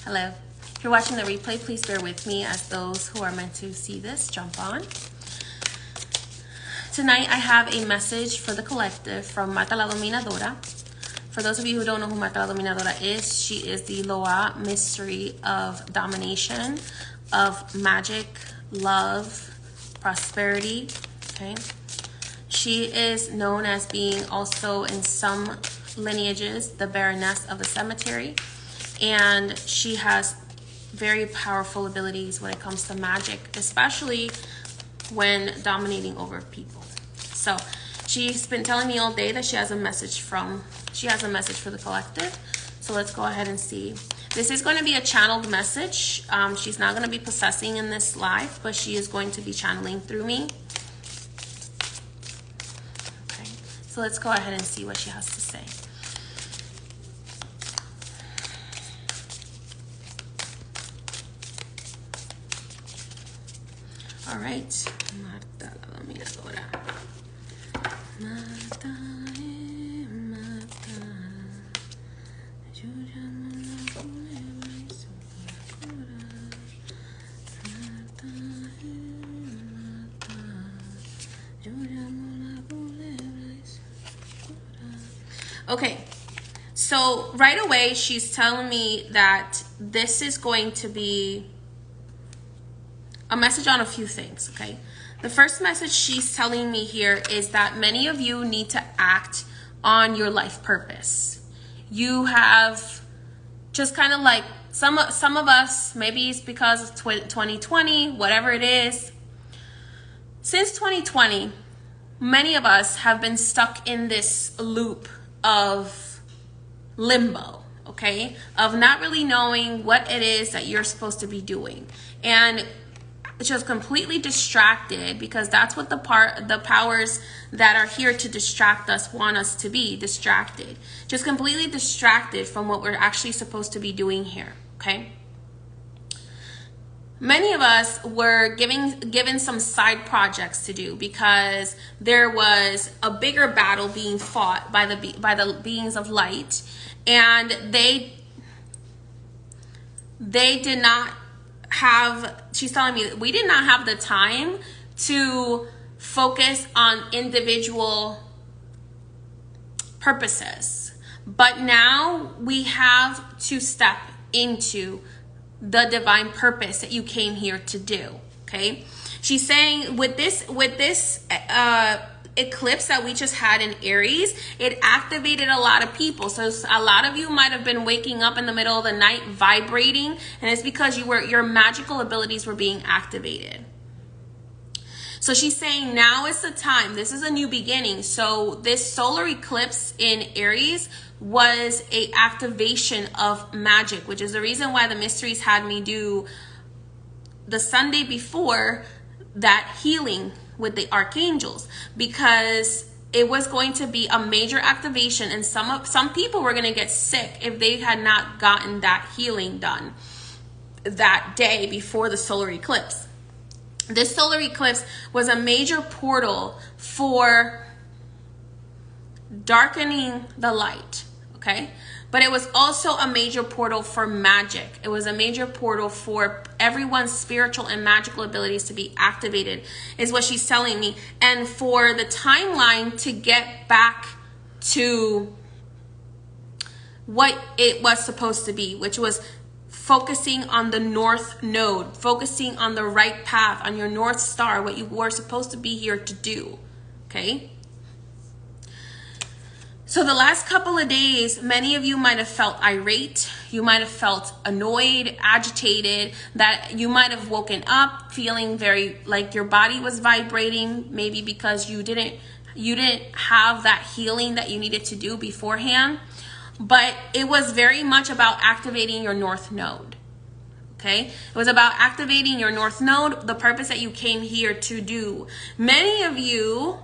Hello. If you're watching the replay, please bear with me as those who are meant to see this jump on. Tonight I have a message for the collective from Marta la Dominadora. For those of you who don't know who Marta la Dominadora is, she is the Loa mystery of domination, of magic, love, prosperity. Okay. She is known as being also in some lineages the Baroness of the Cemetery, and she has very powerful abilities when it comes to magic, especially when dominating over people. So she's been telling me all day that she has a message for the collective. So let's go ahead and see. This is going to be a channeled message. She's not going to be possessing in this live, but she is going to be channeling through me. Okay, so let's go ahead and see what she has to say. All right, Marta la Dominadora. Marta, Marta, yo llamo la culebra y su cura. Marta, Marta, yo llamo la culebra y su cura. Okay, so right away she's telling me that this is going to be a message on a few things, okay? The first message she's telling me here is that many of you need to act on your life purpose. You have just kind of like some of us, maybe it's because of 2020, whatever it is. Since 2020, many of us have been stuck in this loop of limbo, okay? Of not really knowing what it is that you're supposed to be doing. And just completely distracted, because that's what the powers that are here to distract us want us to be distracted. Just completely distracted from what we're actually supposed to be doing here, okay? Many of us were given some side projects to do because there was a bigger battle being fought by the beings of light, and they did not have, she's telling me that we did not have the time to focus on individual purposes. But now we have to step into the divine purpose that you came here to do, okay? She's saying with this eclipse that we just had in Aries, it activated a lot of people. So a lot of you might have been waking up in the middle of the night vibrating, and it's because your magical abilities were being activated. So she's saying now is the time. This is a new beginning. So this solar eclipse in Aries was a activation of magic, which is the reason why the mysteries had me do the Sunday before that healing with the archangels, because it was going to be a major activation, and some people were going to get sick if they had not gotten that healing done that day before the solar eclipse. This solar eclipse was a major portal for darkening the light, okay? But it was also a major portal for magic. It was a major portal for everyone's spiritual and magical abilities to be activated, is what she's telling me. And for the timeline to get back to what it was supposed to be, which was focusing on the north node, focusing on the right path, on your North Star, what you were supposed to be here to do, okay? So the last couple of days, many of you might have felt irate. You might have felt annoyed, agitated, that you might have woken up feeling very like your body was vibrating, maybe because you didn't have that healing that you needed to do beforehand. But it was very much about activating your North Node. Okay? It was about activating your North Node, the purpose that you came here to do. Many of you,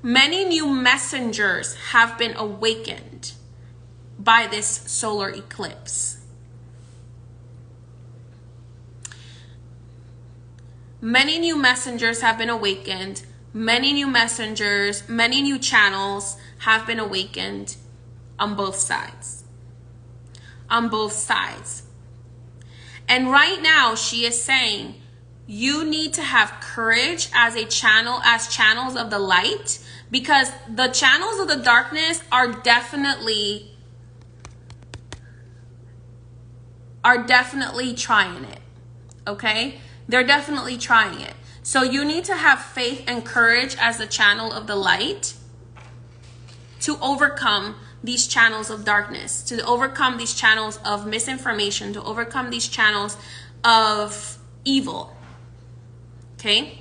many new messengers have been awakened by this solar eclipse. Many new messengers have been awakened. Many new messengers, many new channels have been awakened on both sides. on both sides. And right now she is saying you need to have courage as channels of the light, because the channels of the darkness are definitely trying it. Okay? They're definitely trying it. So you need to have faith and courage as a channel of the light to overcome these channels of darkness, to overcome these channels of misinformation, to overcome these channels of evil. Okay?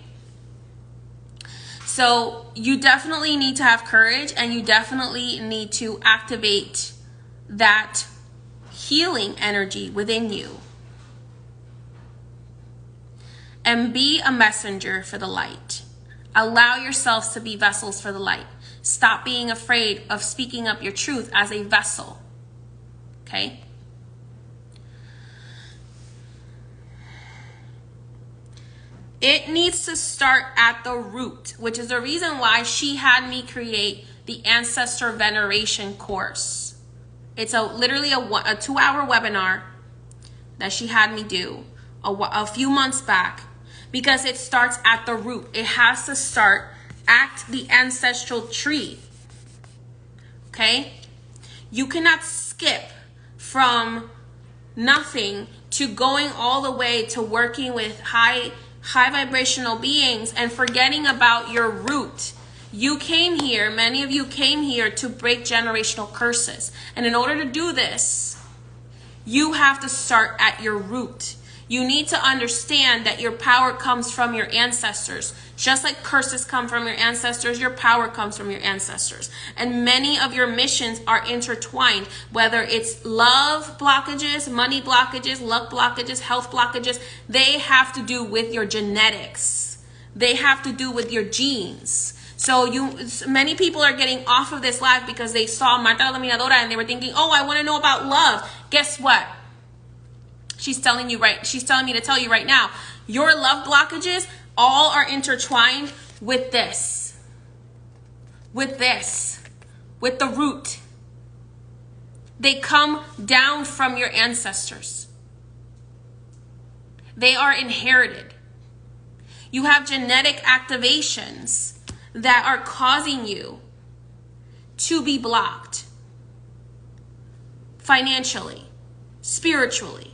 So you definitely need to have courage, and you definitely need to activate that healing energy within you. And be a messenger for the light. Allow yourselves to be vessels for the light. Stop being afraid of speaking up your truth as a vessel. Okay? It needs to start at the root, which is the reason why she had me create the Ancestor Veneration course. It's literally a 2-hour webinar that she had me do a few months back, because it starts at the root. It has to start at the ancestral tree. Okay? You cannot skip from nothing to going all the way to working with high vibrational beings and forgetting about your root. You came here, many of you came here to break generational curses. And in order to do this, you have to start at your root. You need to understand that your power comes from your ancestors. Just like curses come from your ancestors, your power comes from your ancestors. And many of your missions are intertwined, whether it's love blockages, money blockages, luck blockages, health blockages. They have to do with your genetics. They have to do with your genes. So many people are getting off of this live because they saw Marta Dominadora and they were thinking, oh, I want to know about love. Guess what? She's telling me to tell you right now, your love blockages all are intertwined with this, with the root. They come down from your ancestors. They are inherited. You have genetic activations that are causing you to be blocked financially, spiritually,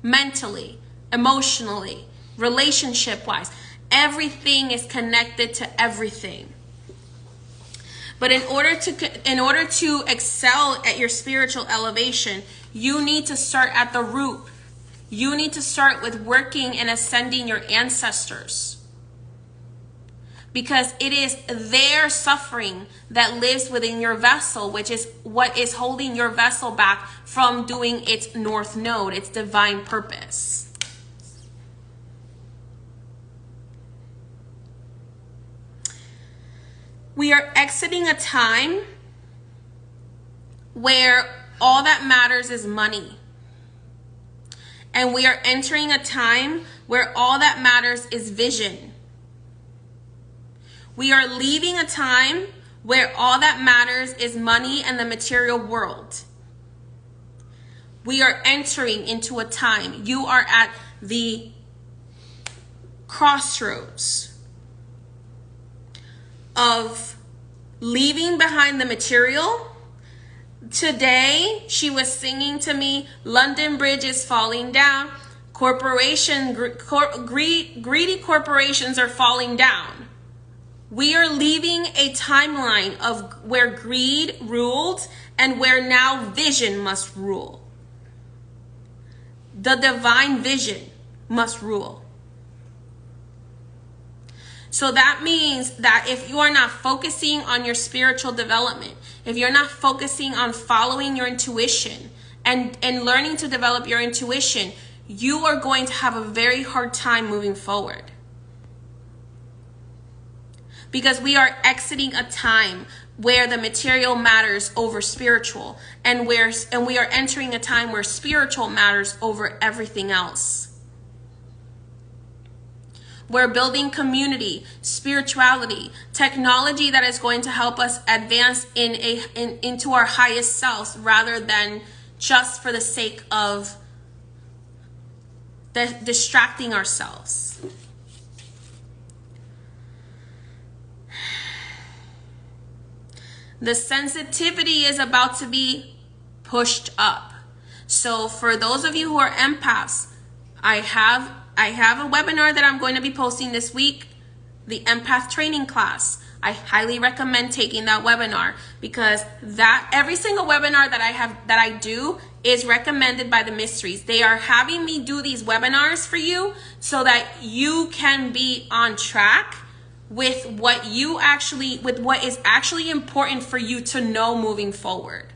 mentally, emotionally, relationship-wise. Everything is connected to everything. But in order to excel at your spiritual elevation, you need to start at the root. You need to start with working and ascending your ancestors. Because it is their suffering that lives within your vessel, which is what is holding your vessel back from doing its north node, its divine purpose. We are exiting a time where all that matters is money. And we are entering a time where all that matters is vision. We are leaving a time where all that matters is money and the material world. We are entering into a time. You are at the crossroads of leaving behind the material. Today, she was singing to me, London Bridge is falling down. Greedy corporations are falling down. We are leaving a timeline of where greed ruled and where now vision must rule. The divine vision must rule. So that means that if you are not focusing on your spiritual development, if you're not focusing on following your intuition and learning to develop your intuition, you are going to have a very hard time moving forward. Because we are exiting a time where the material matters over spiritual, and we are entering a time where spiritual matters over everything else. We're building community, spirituality, technology that is going to help us advance into our highest selves rather than just for the sake of distracting ourselves. The sensitivity is about to be pushed up. So for those of you who are empaths, I have a webinar that I'm going to be posting this week, the empath training class. I highly recommend taking that webinar, because that every single webinar that I do is recommended by the mysteries. They are having me do these webinars for you so that you can be on track with what is actually important for you to know moving forward.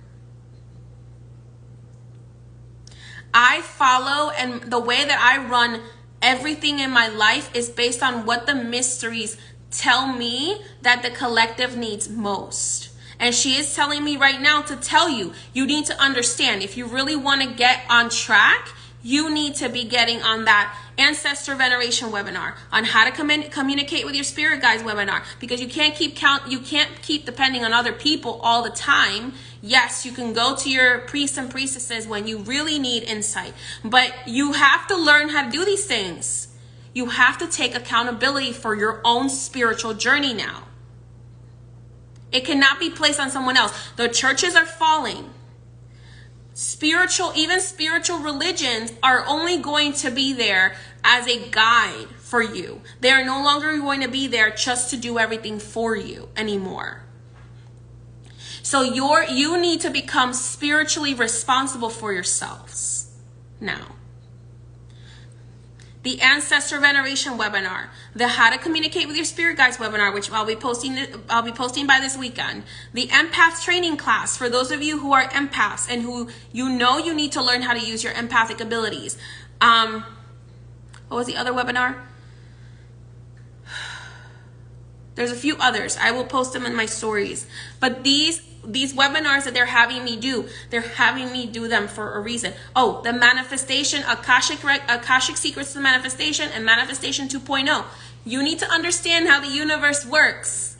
I follow, and the way that I run everything in my life is based on what the mysteries tell me that the collective needs most. And she is telling me right now to tell you, you need to understand, if you really want to get on track, you need to be getting on that ancestor veneration webinar, on how to communicate with your spirit guides webinar, because you can't keep depending on other people all the time. Yes, you can go to your priests and priestesses when you really need insight, but you have to learn how to do these things. You have to take accountability for your own spiritual journey now. It cannot be placed on someone else. The churches are falling. Even spiritual religions are only going to be there as a guide for you. They are no longer going to be there just to do everything for you anymore. So you need to become spiritually responsible for yourselves now. The ancestor veneration webinar, the how to communicate with your spirit guides webinar, which I'll be posting by this weekend. The empath training class for those of you who are empaths and who you need to learn how to use your empathic abilities. What was the other webinar? There's a few others. I will post them in my stories. But these webinars that they're having me do them for a reason. Oh, the manifestation, Akashic Secrets to Manifestation, and Manifestation 2.0. You need to understand how the universe works.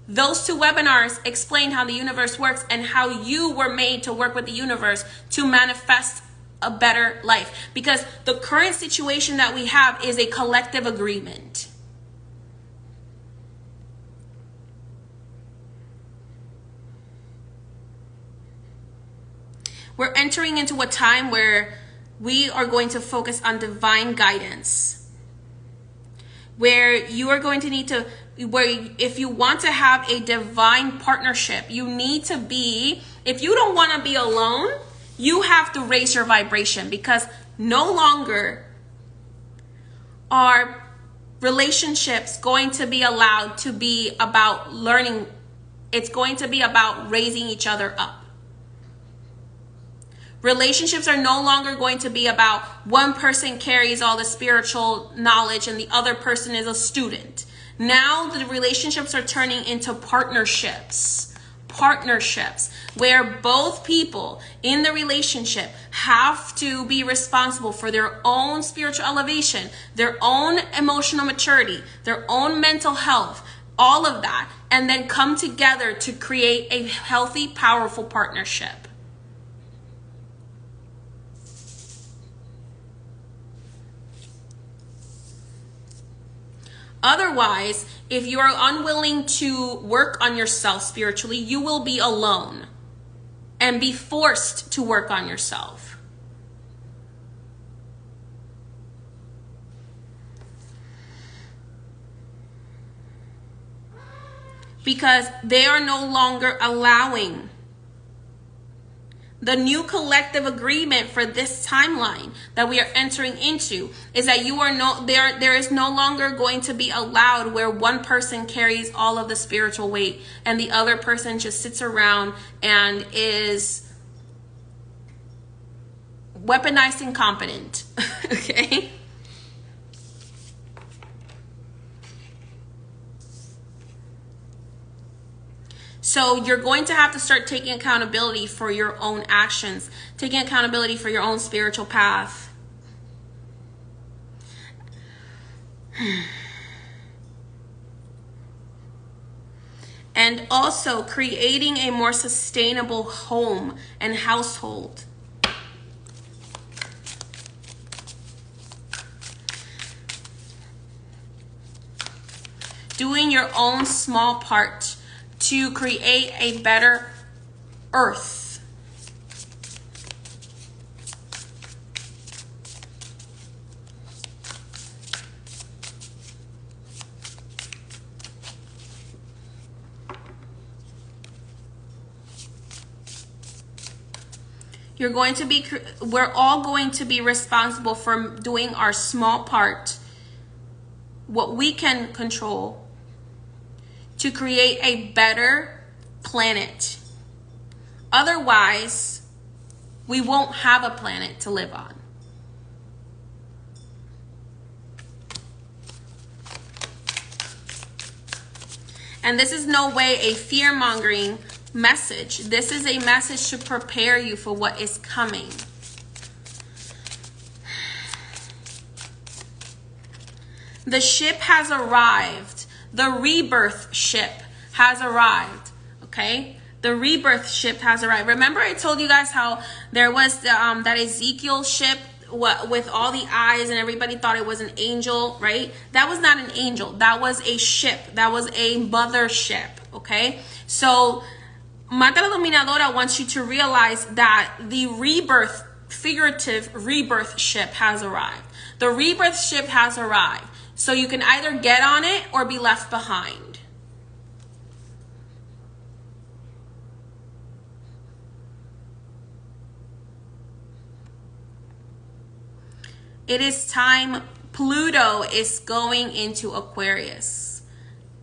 Those two webinars explain how the universe works and how you were made to work with the universe to manifest a better life. Because the current situation that we have is a collective agreement. We're entering into a time where we are going to focus on divine guidance, where you are going to need to, if you want to have a divine partnership, you need to be, if you don't want to be alone, you have to raise your vibration, because no longer are relationships going to be allowed to be about learning. It's going to be about raising each other up. Relationships are no longer going to be about one person carries all the spiritual knowledge and the other person is a student. Now the relationships are turning into partnerships where both people in the relationship have to be responsible for their own spiritual elevation, their own emotional maturity, their own mental health, all of that, and then come together to create a healthy, powerful partnership. Otherwise, if you are unwilling to work on yourself spiritually, you will be alone and be forced to work on yourself. Because they are no longer allowing. The new collective agreement for this timeline that we are entering into is that there is no longer going to be allowed where one person carries all of the spiritual weight and the other person just sits around and is weaponized incompetent. Okay? So you're going to have to start taking accountability for your own actions, taking accountability for your own spiritual path. And also creating a more sustainable home and household doing your own small part to create a better earth. We're all going to be responsible for doing our small part, what we can control, to create a better planet. Otherwise, we won't have a planet to live on. And this is no way a fear-mongering message. This is a message to prepare you for what is coming. The ship has arrived. The rebirth ship has arrived. Okay? The rebirth ship has arrived. Remember I told you guys how there was that Ezekiel ship with all the eyes and everybody thought it was an angel, right? That was not an angel. That was a ship. That was a mother ship. Okay? So Marta la Dominadora wants you to realize that the rebirth, figurative rebirth ship has arrived. The rebirth ship has arrived. So you can either get on it or be left behind. It is time. Pluto is going into Aquarius.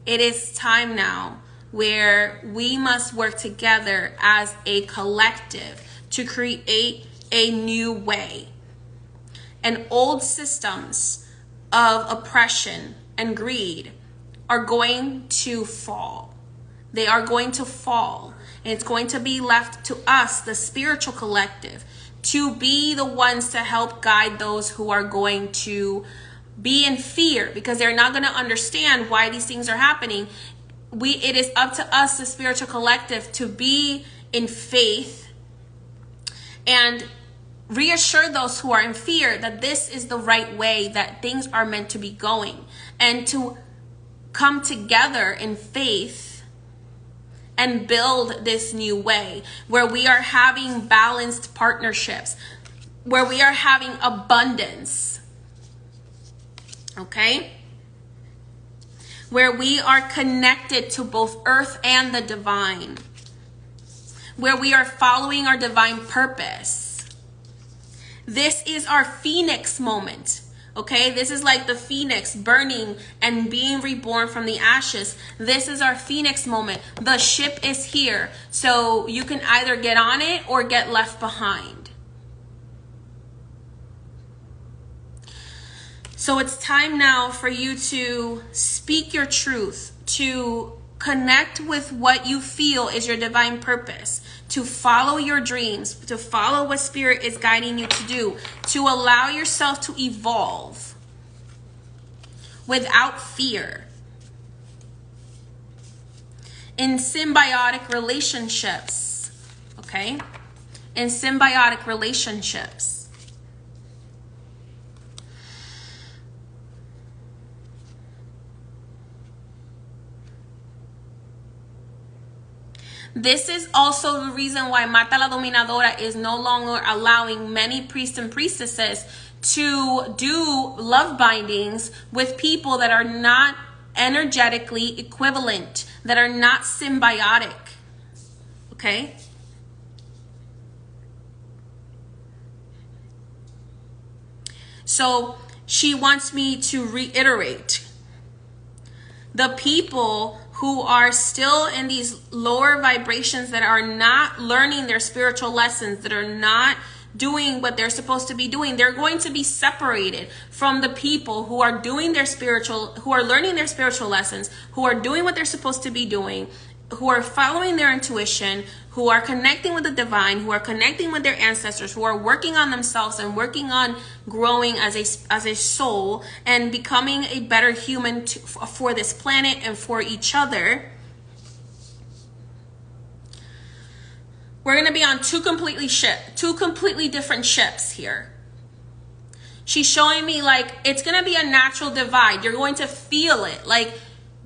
It is time now where we must work together as a collective to create a new way. And old systems of oppression and greed are going to fall. They are going to fall. And it's going to be left to us, the spiritual collective, to be the ones to help guide those who are going to be in fear because they're not going to understand why these things are happening. It is up to us, the spiritual collective, to be in faith and reassure those who are in fear that this is the right way, that things are meant to be going, and to come together in faith and build this new way where we are having balanced partnerships, where we are having abundance, okay? Where we are connected to both earth and the divine, where we are following our divine purpose. This is our phoenix moment, okay? This is like the phoenix burning and being reborn from the ashes. This is our phoenix moment. The ship is here, so you can either get on it or get left behind. So it's time now for you to speak your truth, to connect with what you feel is your divine purpose, to follow your dreams, to follow what spirit is guiding you to do, to allow yourself to evolve without fear. In symbiotic relationships, okay? In symbiotic relationships. This is also the reason why Marta la Dominadora is no longer allowing many priests and priestesses to do love bindings with people that are not energetically equivalent, that are not symbiotic. Okay? So she wants me to reiterate, the people who are still in these lower vibrations, that are not learning their spiritual lessons, that are not doing what they're supposed to be doing, they're going to be separated from the people who are doing their spiritual, who are learning their spiritual lessons, who are doing what they're supposed to be doing, who are following their intuition, who are connecting with the divine, who are connecting with their ancestors, who are working on themselves and working on growing as a soul and becoming a better human for this planet and for each other. We're going to be on two completely different ships here. She's showing me like it's going to be a natural divide. You're going to feel it. Like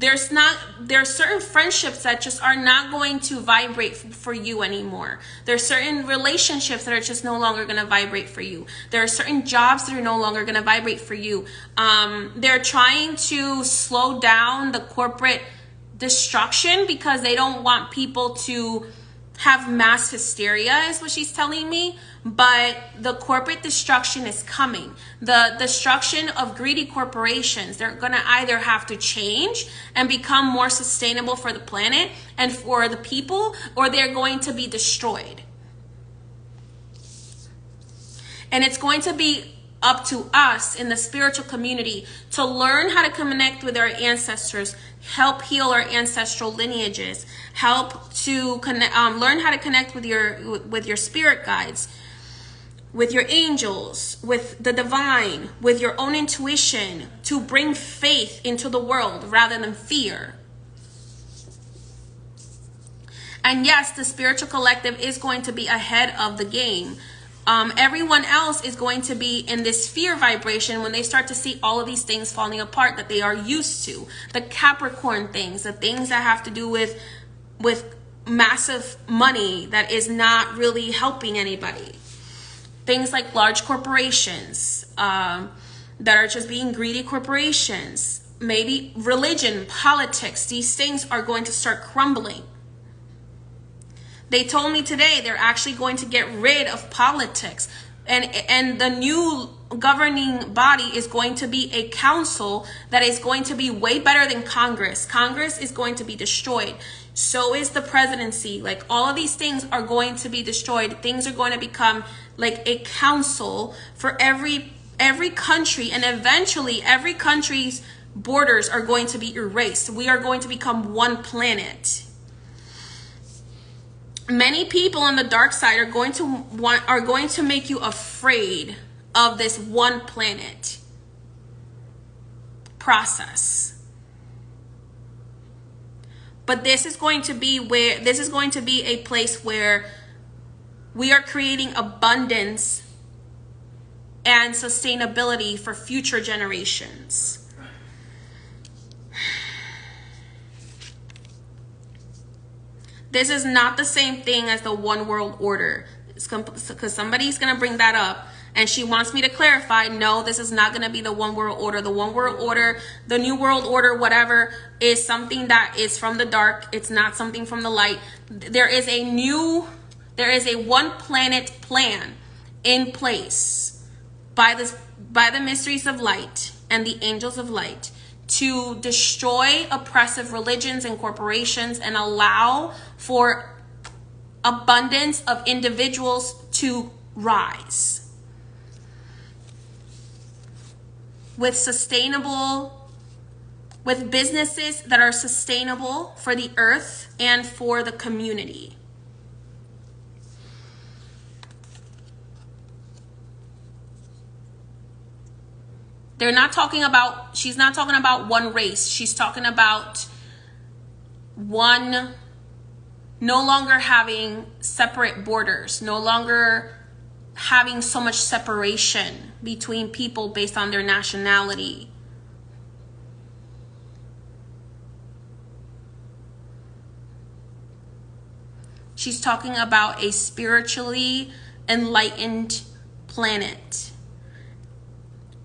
there's certain friendships that just are not going to vibrate for you anymore. There's certain relationships that are just no longer going to vibrate for you. There are certain jobs that are no longer going to vibrate for you. They're trying to slow down the corporate destruction because they don't want people to have mass hysteria, is what she's telling me. But the corporate destruction is coming. The destruction of greedy corporations. They're going to either have to change and become more sustainable for the planet and for the people, or they're going to be destroyed. And it's going to be up to us in the spiritual community to learn how to connect with our ancestors, help heal our ancestral lineages, help to learn how to connect with your spirit guides, with your angels, with the divine, with your own intuition, to bring faith into the world rather than fear. And yes, the spiritual collective is going to be ahead of the game. Everyone else is going to be in this fear vibration when they start to see all of these things falling apart that they are used to. The Capricorn things, the things that have to do with massive money that is not really helping anybody. Things like large corporations that are just being greedy corporations. Maybe religion, politics, these things are going to start crumbling. They told me today they're actually going to get rid of politics. And the new governing body is going to be a council that is going to be way better than Congress. Congress is going to be destroyed. So is the presidency. Like, all of these things are going to be destroyed. Things are going to become like a council for every country, and eventually every country's borders are going to be erased. We are going to become one planet. Many people on the dark side are going to make you afraid of this one planet process. But this is going to be a place where we are creating abundance and sustainability for future generations. This is not the same thing as the one world order. Because somebody's going to bring that up. And she wants me to clarify, no, this is not going to be the one world order. The one world order, the new world order, whatever, is something that is from the dark. It's not something from the light. There is a one planet plan in place by the mysteries of light and the angels of light to destroy oppressive religions and corporations and allow for abundance of individuals to rise with businesses that are sustainable for the earth and for the community. She's not talking about one race. She's talking about no longer having separate borders, no longer having so much separation between people based on their nationality. She's talking about a spiritually enlightened planet.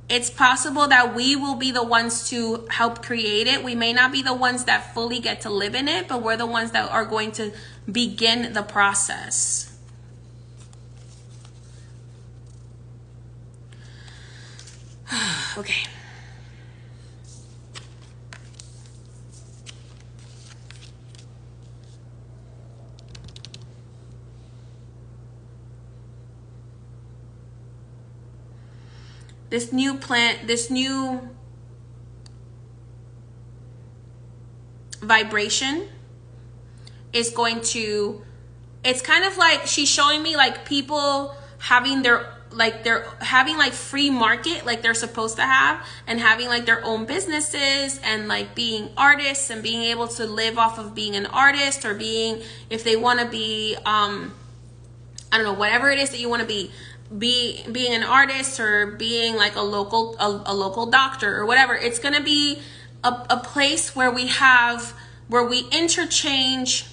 It's possible that we will be the ones to help create it. We may not be the ones that fully get to live in it, but we're the ones that are going to begin the process. Okay. This new vibration is going to, it's kind of like she's showing me like people having they're having like free market like they're supposed to have, and having like their own businesses and like being artists and being able to live off of being an artist, or being, if they want to be I don't know, whatever it is that you want to be being an artist, or being like a local doctor or whatever. It's going to be a place where we interchange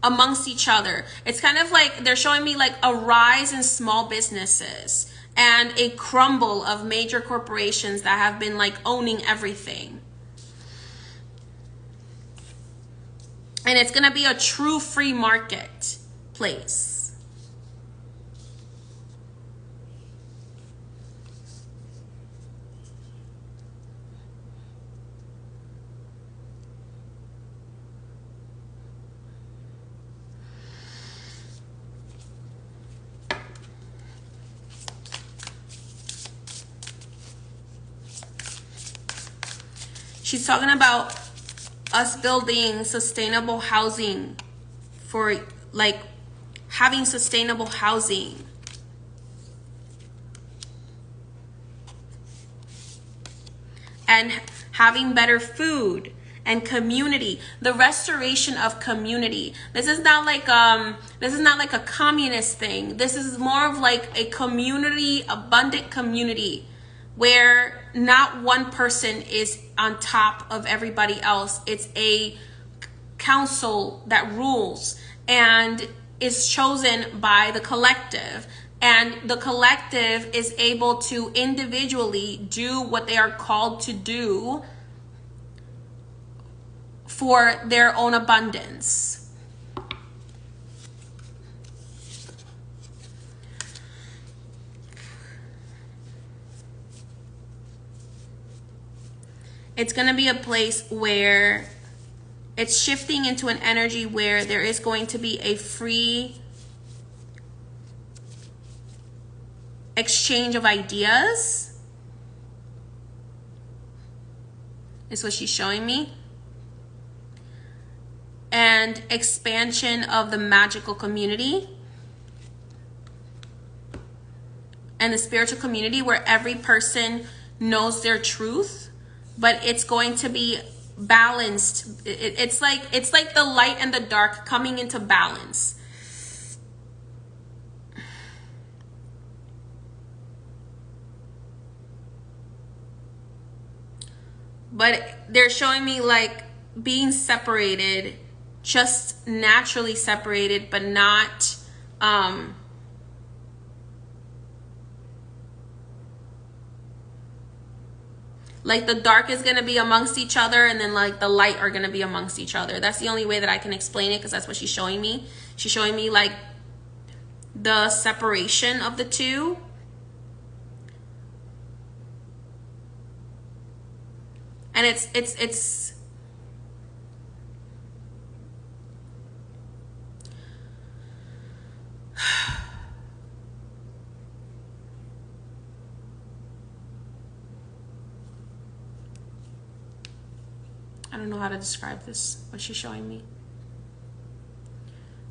amongst each other. It's kind of like they're showing me like a rise in small businesses and a crumble of major corporations that have been like owning everything. And it's going to be a true free market place. She's talking about us building sustainable housing, for like having sustainable housing. And having better food and community, the restoration of community. This is not like a communist thing. This is more of like a community, abundant community, where not one person is on top of everybody else. It's a council that rules and is chosen by the collective. And the collective is able to individually do what they are called to do for their own abundance. It's going to be a place where it's shifting into an energy where there is going to be a free exchange of ideas, is what she's showing me. And expansion of the magical community and the spiritual community, where every person knows their truth, but it's going to be balanced. It's like the light and the dark coming into balance. But they're showing me like being separated, just naturally separated, but not like the dark is going to be amongst each other, and then like the light are going to be amongst each other. That's the only way that I can explain it, because that's what she's showing me. She's showing me like the separation of the two. And it's I don't know how to describe this, what she's showing me.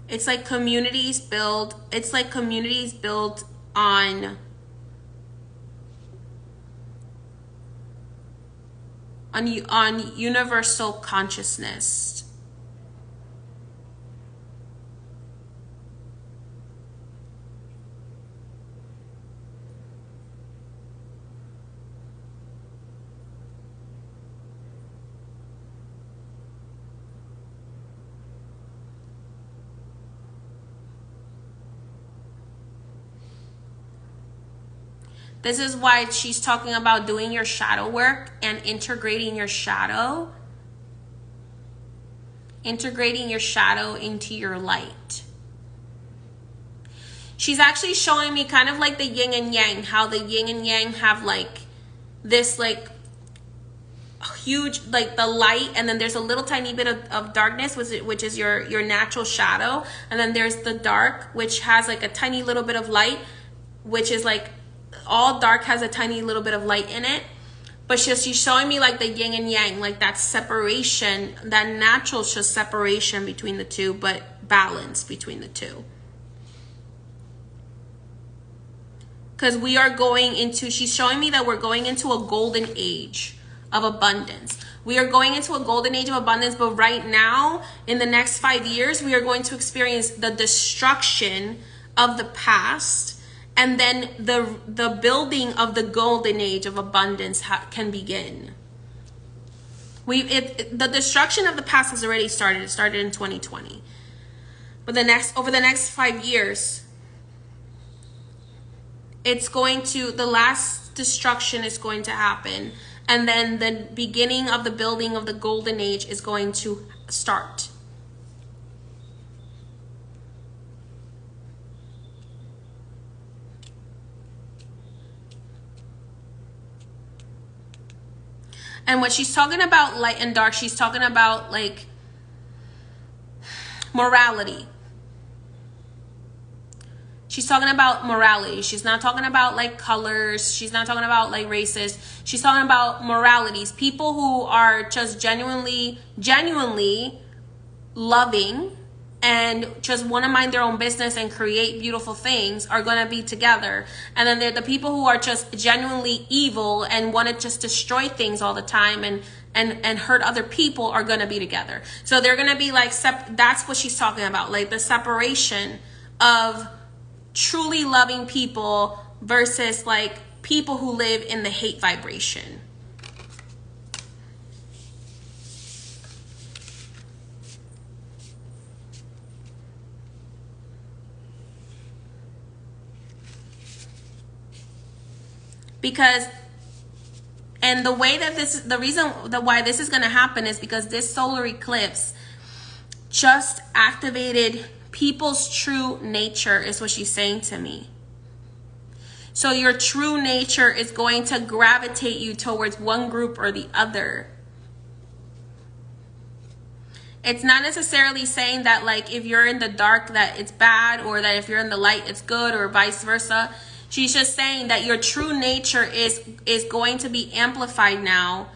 It's like communities build, on universal consciousness. This is why she's talking about doing your shadow work and integrating your shadow. Integrating your shadow into your light. She's actually showing me kind of like the yin and yang, how the yin and yang have like this like huge, like the light, and then there's a little tiny bit of darkness, which is your natural shadow. And then there's the dark, which has like a tiny little bit of light, which is like all dark has a tiny little bit of light in it. But she's showing me like the yin and yang, like that separation, that natural just separation between the two, but balance between the two. Because we are going into, she's showing me that we're going into a golden age of abundance. We are going into a golden age of abundance, but right now, in the next 5 years, we are going to experience the destruction of the past. And then the building of the golden age of abundance can begin. The destruction of the past has already started. It started in 2020. But over the next 5 years, the last destruction is going to happen. And then the beginning of the building of the golden age is going to start. And when she's talking about light and dark, she's talking about like morality. She's talking about morality. She's not talking about like colors. She's not talking about like races. She's talking about moralities. People who are just genuinely loving and just want to mind their own business and create beautiful things are going to be together. And then there are the people who are just genuinely evil and want to just destroy things all the time and hurt other people are going to be together. So they're going to be like, that's what she's talking about. Like the separation of truly loving people versus like people who live in the hate vibration. Because, and the way that the reason why this is going to happen is because this solar eclipse just activated people's true nature, is what she's saying to me. So your true nature is going to gravitate you towards one group or the other. It's not necessarily saying that like if you're in the dark that it's bad, or that if you're in the light it's good, or vice versa. She's just saying that your true nature is going to be amplified now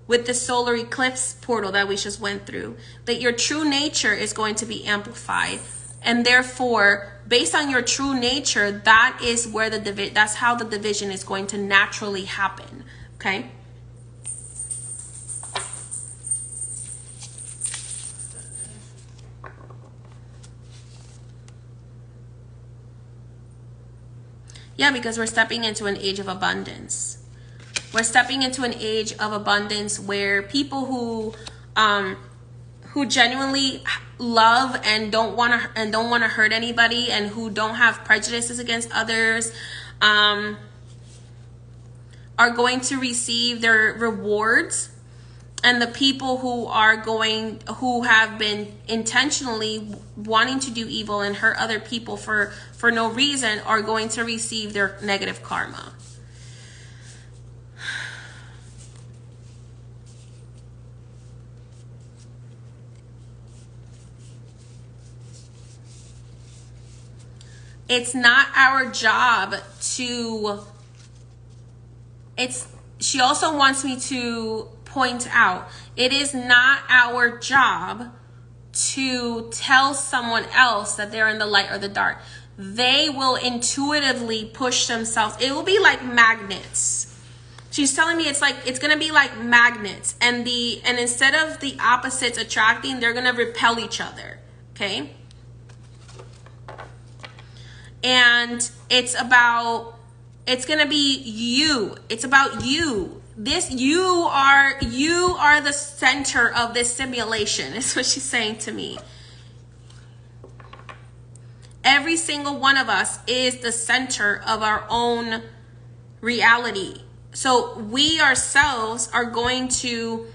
with the solar eclipse portal that we just went through. That your true nature is going to be amplified. And therefore, based on your true nature, that is where that's how the division is going to naturally happen. Okay? Yeah, because we're stepping into an age of abundance. We're stepping into an age of abundance where people who genuinely love and don't want to hurt anybody, and who don't have prejudices against others, are going to receive their rewards. And the people who have been intentionally wanting to do evil and hurt other people for no reason are going to receive their negative karma. It's not our job to, she also wants me to point out, it is not our job to tell someone else that they're in the light or the dark. They will intuitively push themselves. It will be like magnets. She's telling me it's going to be like magnets, and instead of the opposites attracting, they're going to repel each other. Okay? And it's going to be you. It's about you. You are the center of this simulation, is what she's saying to me. Every single one of us is the center of our own reality. So we ourselves are going to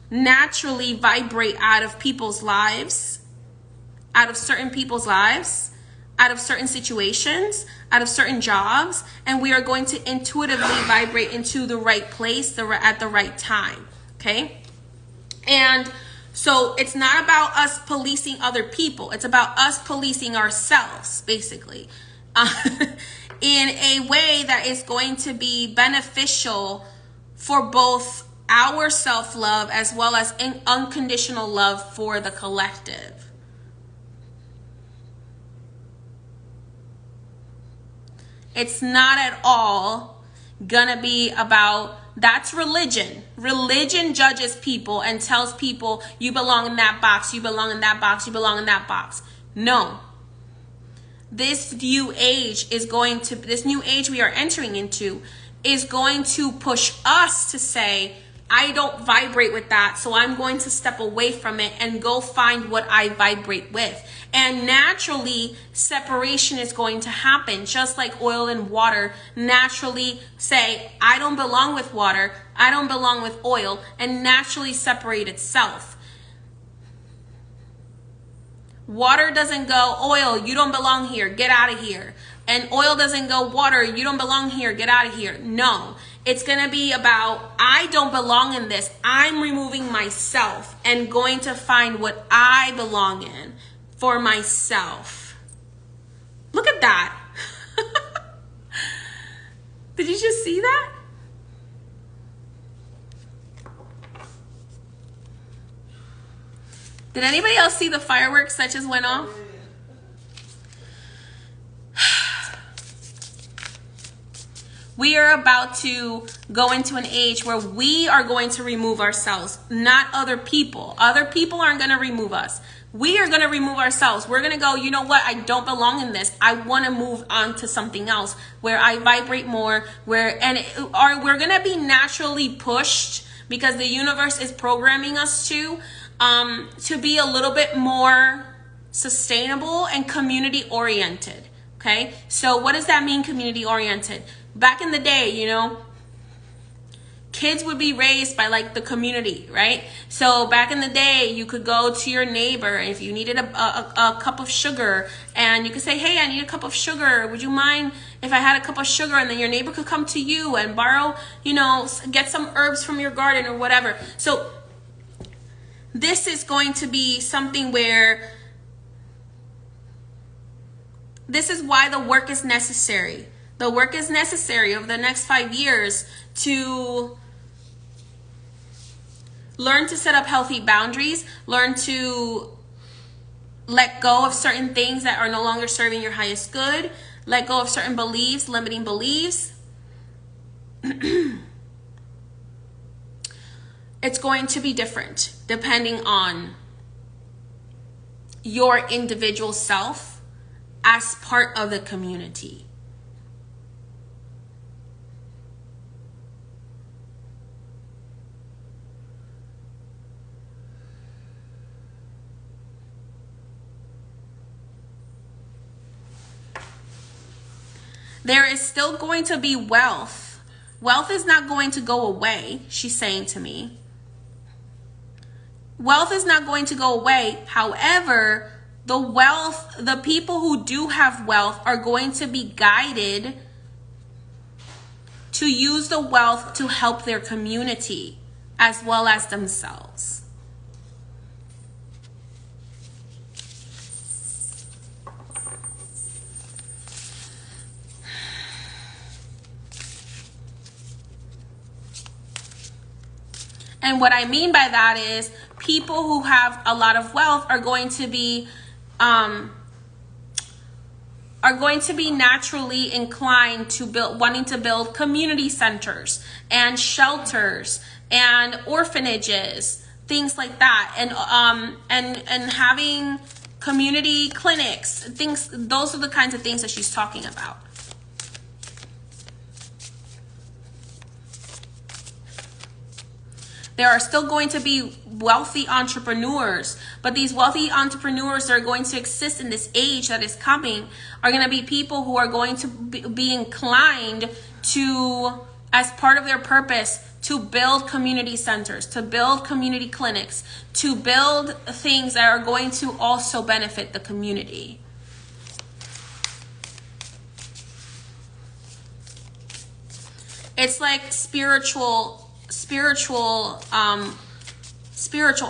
naturally vibrate out of people's lives, out of certain people's lives, out of certain situations, out of certain jobs, and we are going to intuitively vibrate into the right place at the right time. Okay? And so it's not about us policing other people. It's about us policing ourselves, basically, in a way that is going to be beneficial for both our self-love as well as unconditional love for the collective. It's not at all gonna be about, that's religion. Religion judges people and tells people you belong in that box, you belong in that box, you belong in that box. No. This new age we are entering into is going to push us to say, I don't vibrate with that, so I'm going to step away from it and go find what I vibrate with. And naturally, separation is going to happen, just like oil and water naturally say, I don't belong with water, I don't belong with oil, and naturally separate itself. Water doesn't go, oil, you don't belong here, get out of here. And oil doesn't go, water, you don't belong here, get out of here. No, it's going to be about, I don't belong in this. I'm removing myself and going to find what I belong in for myself. Look at that. Did you just see that? Did anybody else see the fireworks that just went off? We are about to go into an age where we are going to remove ourselves, not other people. Other people aren't going to remove us. We are going to remove ourselves. We're going to go, you know what? I don't belong in this. I want to move on to something else where I vibrate more, we're going to be naturally pushed, because the universe is programming us to be a little bit more sustainable and community oriented. Okay. So what does that mean? Community oriented. Back in the day, you know, kids would be raised by like the community, right? So back in the day, you could go to your neighbor if you needed a cup of sugar, and you could say, hey, I need a cup of sugar. Would you mind if I had a cup of sugar? And then your neighbor could come to you and borrow, you know, get some herbs from your garden or whatever. So this is going to be something where this is why the work is necessary. The work is necessary over the next 5 years to learn to set up healthy boundaries, learn to let go of certain things that are no longer serving your highest good, let go of certain beliefs, limiting beliefs. It's going to be different depending on your individual self as part of the community. There is still going to be wealth. Wealth is not going to go away, she's saying to me. Wealth is not going to go away. However, the people who do have wealth are going to be guided to use the wealth to help their community as well as themselves. And what I mean by that is people who have a lot of wealth are going to be naturally inclined to wanting to build community centers and shelters and orphanages, things like that, and having community clinics, things. Those are the kinds of things that she's talking about. There are still going to be wealthy entrepreneurs, but these wealthy entrepreneurs that are going to exist in this age that is coming are going to be people who are going to be inclined to, as part of their purpose, to build community centers, to build community clinics, to build things that are going to also benefit the community. It's like spiritual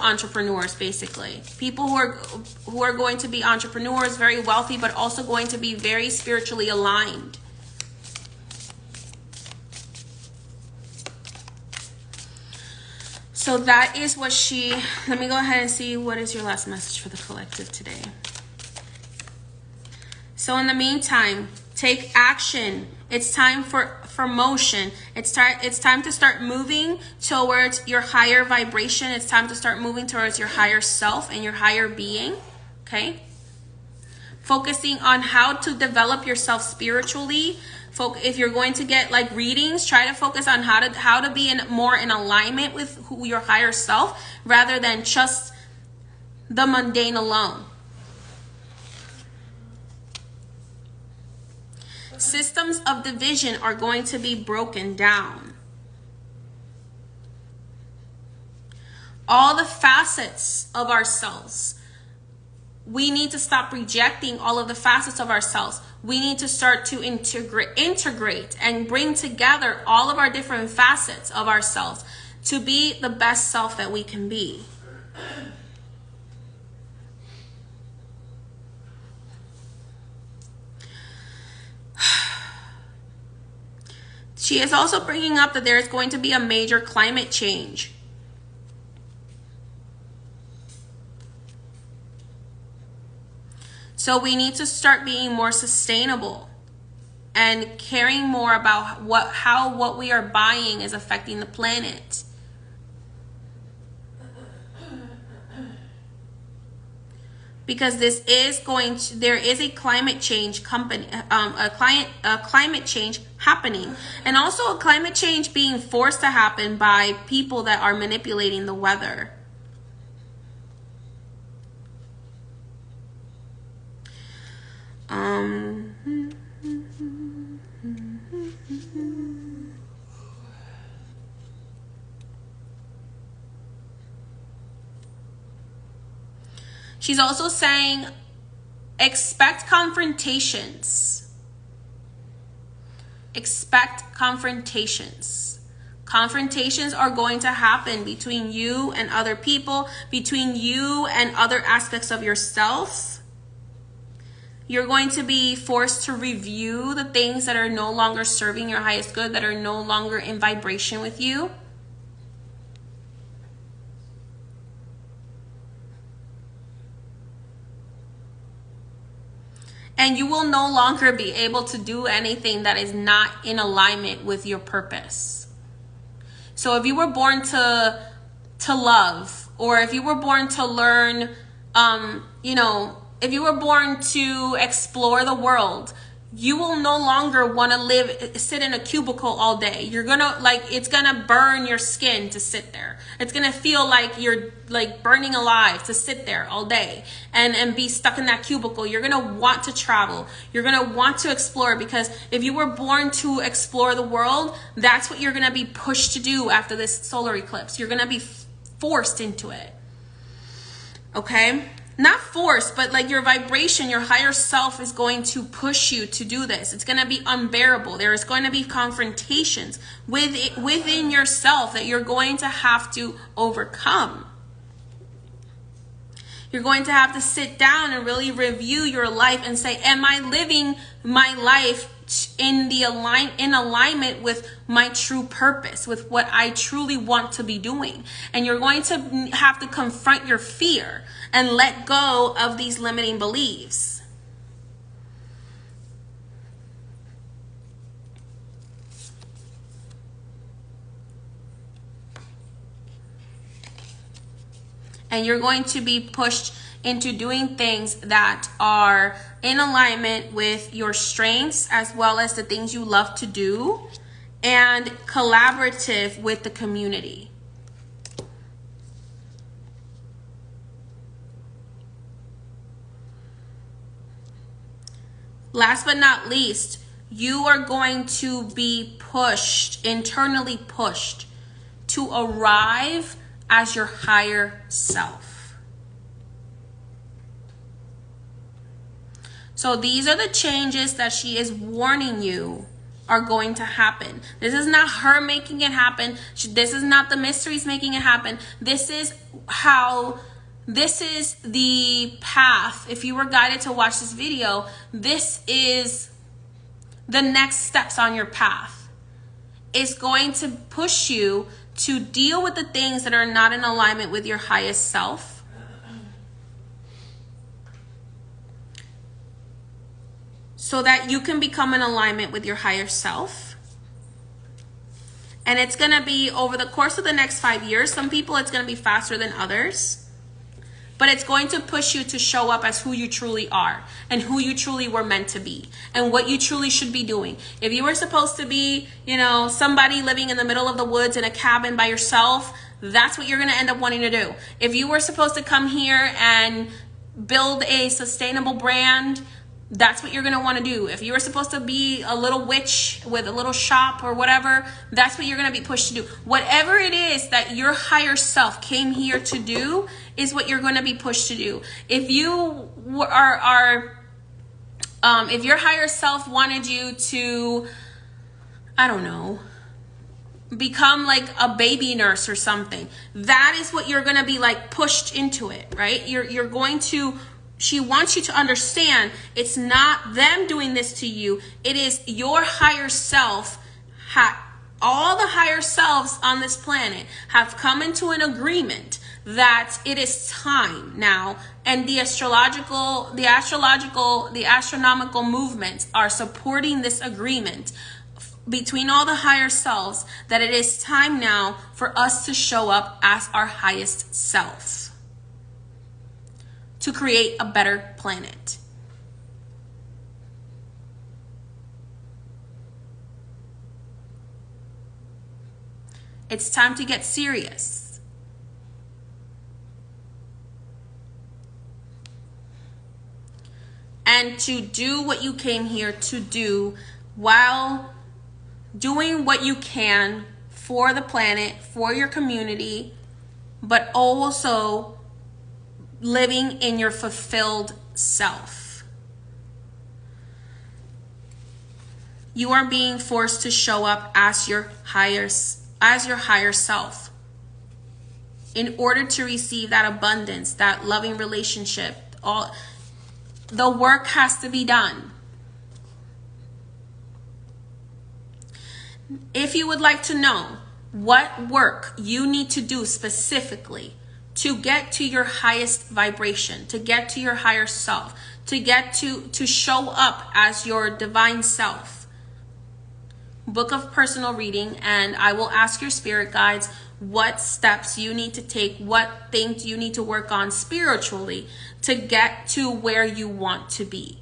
entrepreneurs, basically. People who are going to be entrepreneurs, very wealthy, but also going to be very spiritually aligned. So that is what let me go ahead and see what is your last message for the collective today. So in the meantime, take action. It's time for motion. It's time to start moving towards your higher vibration. It's time to start moving towards your higher self and your higher being. Okay? Focusing on how to develop yourself spiritually, If you're going to get like readings, try to focus on how to be more in alignment with your higher self rather than just the mundane alone. Systems of division are going to be broken down. All the facets of ourselves. We need to stop rejecting all of the facets of ourselves. We need to start to integrate and bring together all of our different facets of ourselves to be the best self that we can be. She is also bringing up that there is going to be a major climate change. So we need to start being more sustainable and caring more about how what we are buying is affecting the planet. Because there is a climate change climate change happening, and also a climate change being forced to happen by people that are manipulating the weather. She's also saying, expect confrontations. Expect confrontations. Confrontations are going to happen between you and other people, between you and other aspects of yourself. You're going to be forced to review the things that are no longer serving your highest good, that are no longer in vibration with you. And you will no longer be able to do anything that is not in alignment with your purpose. So if you were born to love, or if you were born to learn, if you were born to explore the world, you will no longer want to sit in a cubicle all day. You're gonna, it's gonna burn your skin to sit there. It's gonna feel like you're burning alive to sit there all day and be stuck in that cubicle. You're gonna want to travel. You're gonna want to explore, because if you were born to explore the world, that's what you're gonna be pushed to do after this solar eclipse. You're gonna be forced into it. Okay? Not forced, but your vibration, your higher self is going to push you to do this. It's going to be unbearable. There is going to be confrontations within yourself that you're going to have to overcome. You're going to have to sit down and really review your life and say, am I living my life in alignment with my true purpose, with what I truly want to be doing? And you're going to have to confront your fear and let go of these limiting beliefs. And you're going to be pushed into doing things that are in alignment with your strengths, as well as the things you love to do, and collaborative with the community. Last but not least, you are going to be pushed, internally pushed, to arrive as your higher self. So these are the changes that she is warning you are going to happen. This is not her making it happen. This is not the mysteries making it happen. This is the path. If you were guided to watch this video, this is the next steps on your path. It's going to push you to deal with the things that are not in alignment with your highest self. So that you can become in alignment with your higher self. And it's going to be over the course of the next 5 years. Some people, it's going to be faster than others. but it's going to push you to show up as who you truly are and who you truly were meant to be and what you truly should be doing. If you were supposed to be, you know, somebody living in the middle of the woods in a cabin by yourself, that's what you're going to end up wanting to do. If you were supposed to come here and build a sustainable brand, that's what you're going to want to do. If you were supposed to be a little witch with a little shop or whatever, that's what you're going to be pushed to do. Whatever it is that your higher self came here to do is what you're going to be pushed to do. If you if your higher self wanted you to, I don't know, become like a baby nurse or something, that is what you're going to be like pushed into it, right? You're going to, she wants you to understand it's not them doing this to you. It is your higher self. All the higher selves on this planet have come into an agreement that it is time now, and the astronomical movements are supporting this agreement between all the higher selves, that it is time now for us to show up as our highest self to create a better planet. It's time to get serious. And to do what you came here to do while doing what you can for the planet, for your community, but also living in your fulfilled self. You are being forced to show up as your higher self in order to receive that abundance, that loving relationship. All the work has to be done. If you would like to know what work you need to do specifically to get to your highest vibration, to get to your higher self, to get to show up as your divine self, book a personal reading, and I will ask your spirit guides what steps you need to take, what things you need to work on spiritually to get to where you want to be,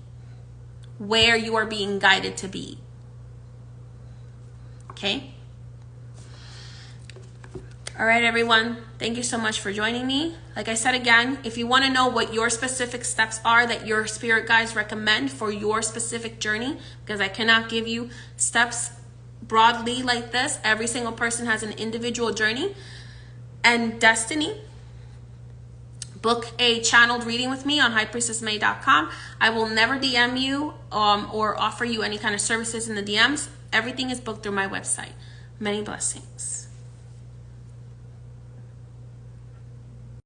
where you are being guided to be. Okay? All right, everyone. Thank you so much for joining me. Like I said again, if you want to know what your specific steps are that your spirit guides recommend for your specific journey, because I cannot give you steps broadly like this. Every single person has an individual journey and destiny. Book a channeled reading with me on highpriestessmay.com. I will never DM you or offer you any kind of services in the DMs. Everything is booked through my website. Many blessings.